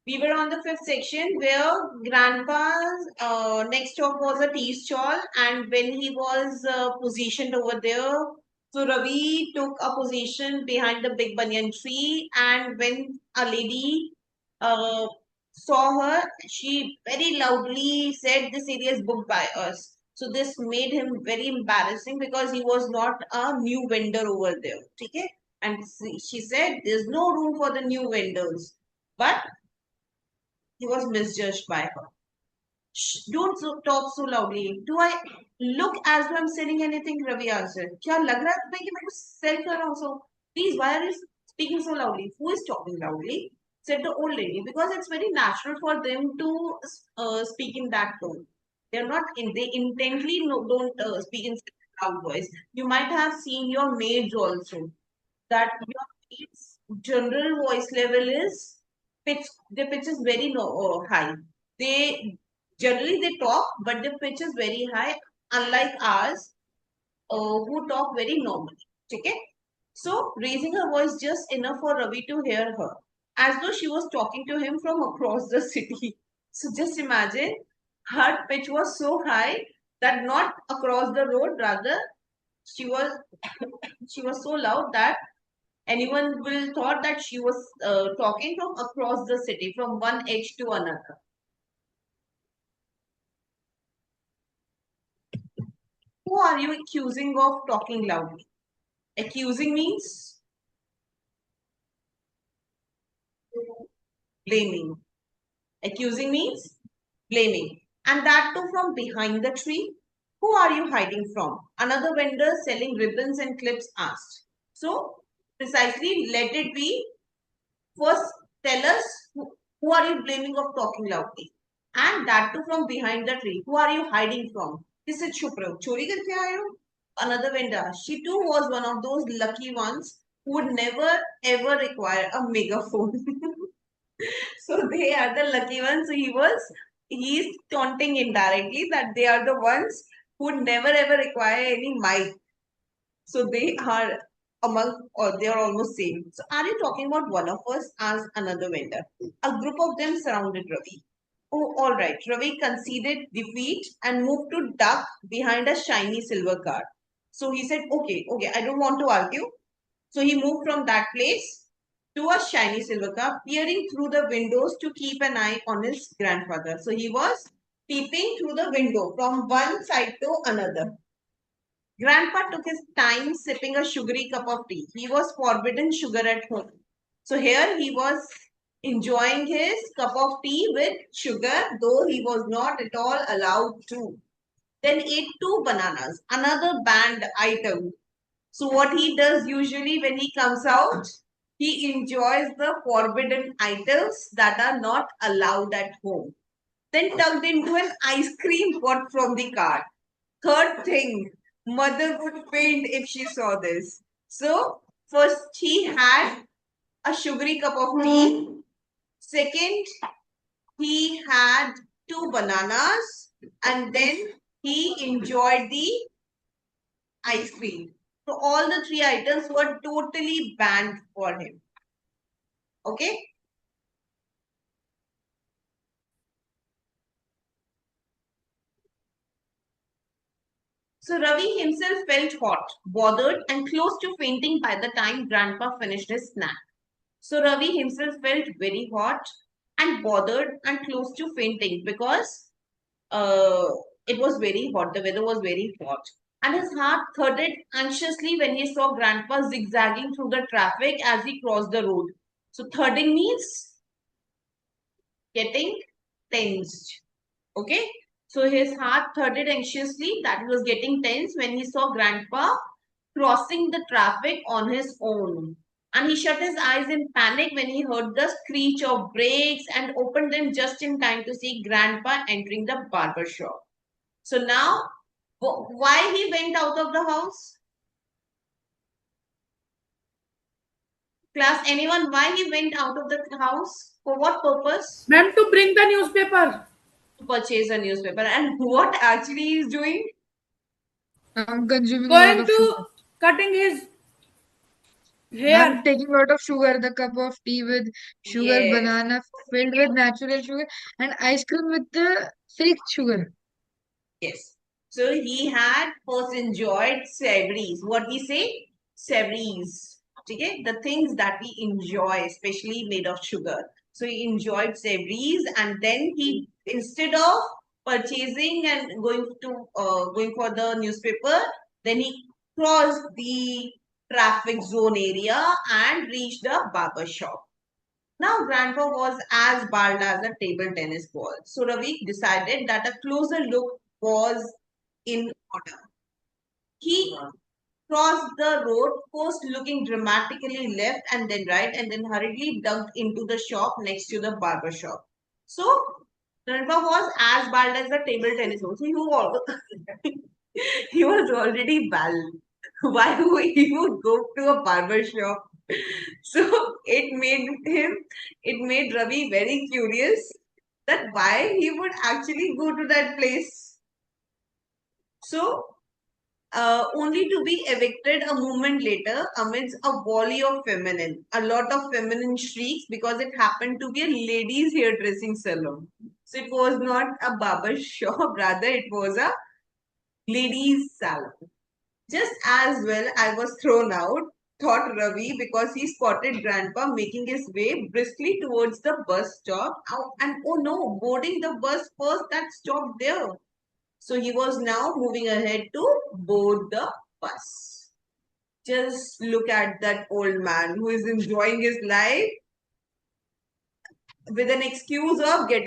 We were on the fifth section where grandpa's next stop was a tea stall, and when he was positioned over there, so Ravi took a position behind the big banyan tree, and when a lady uh, saw her, she very loudly said, "This area is booked by us." So this made him very embarrassing because he was not a new vendor over there. Okay? And she said, "There's no room for the new vendors." But he was misjudged by her. Shh, don't talk so loudly. Do I look as though I'm selling anything? Ravi answered. क्या लग रहा है तुम्हें कि मैं कुछ sell कर रहा हूँ? So please, why are you speaking so loudly? Who is talking loudly? Said the old lady. Because it's very natural for them to speak in that tone. They're not in. They intently don't speak in loud voice. You might have seen your maids also. That your maids' general voice level is pitch. The pitch is very high. They generally they talk, but the pitch is very high, unlike ours, who talk very normally. Okay? So raising her voice just enough for Ravi to hear her, as though she was talking to him from across the city. So just imagine her pitch was so high that not across the road, rather she was she was so loud that anyone will thought that she was talking from across the city, from one edge to another. Who are you accusing of talking loudly? Accusing means blaming. Accusing means blaming. And that too from behind the tree. Who are you hiding from? Another vendor selling ribbons and clips asked. So, precisely, let it be. First, tell us who are you blaming of talking loudly? And that too from behind the tree. Who are you hiding from? He said, छुप रहे हो चोरी करके आए हो? Another vendor. She too was one of those lucky ones who would never ever require a megaphone. So they are the lucky ones. So he's taunting indirectly that they are the ones who would never ever require any mic. So they are among, or they are almost same. So are you talking about one of us? Asked another vendor. A group of them surrounded Ravi. Oh, all right. Ravi conceded defeat and moved to duck behind a shiny silver car. So he said, okay, I don't want to argue. So he moved from that place to a shiny silver car, peering through the windows to keep an eye on his grandfather. So he was peeping through the window from one side to another. Grandpa took his time sipping a sugary cup of tea. He was forbidden sugar at home. So here he was enjoying his cup of tea with sugar, though he was not at all allowed to. Then ate two bananas, another banned item. So what he does usually when he comes out, he enjoys the forbidden items that are not allowed at home. Then tucked into an ice cream got from the cart. Third thing, mother would faint if she saw this. So first he had a sugary cup of tea. Second, he had two bananas, and then he enjoyed the ice cream. So all the three items were totally banned for him. Okay. So Ravi himself felt hot, bothered, and close to fainting by the time Grandpa finished his snack. So Ravi himself felt very hot and bothered and close to fainting because uh, it was very hot. The weather was very hot. And his heart thudded anxiously when he saw Grandpa zigzagging through the traffic as he crossed the road. So thudding means getting tensed. Okay. So his heart thudded anxiously that he was getting tense when he saw Grandpa crossing the traffic on his own. And he shut his eyes in panic when he heard the screech of brakes and opened them just in time to see Grandpa entering the barber shop. So now, why he went out of the house? Class, anyone, why he went out of the house? For what purpose? Ma'am, to bring the newspaper. To purchase a newspaper. And what actually he is doing? I'm consuming a lot Going of to sugar. cutting his Here. taking a lot of sugar, the cup of tea with sugar, Yes, banana filled with natural sugar, and ice cream with the fake sugar. yes. So he had first enjoyed savories. What we say? Savories. Okay? The things that we enjoy, especially made of sugar. So he enjoyed savories, and then he, instead of purchasing and going for the newspaper, then he crossed the traffic zone area and reached a barber shop. Now, Grandpa was as bald as a table tennis ball. So Ravi decided that a closer look was in order. He crossed the road, first looking dramatically left and then right, and then hurriedly ducked into the shop next to the barber shop. So, Grandpa was as bald as a table tennis ball. So, he was already bald. Why would he would go to a barber shop? So it made Ravi very curious that why he would actually go to that place. So, only to be evicted a moment later amidst a volley of a lot of feminine shrieks because it happened to be a ladies' hairdressing salon. So it was not a barber shop, rather it was a ladies' salon. Just as well, I was thrown out, thought Ravi, because he spotted Grandpa making his way briskly towards the bus stop. And oh no, boarding the bus first that stopped there. So he was now moving ahead to board the bus. Just look at that old man who is enjoying his life with an excuse of getting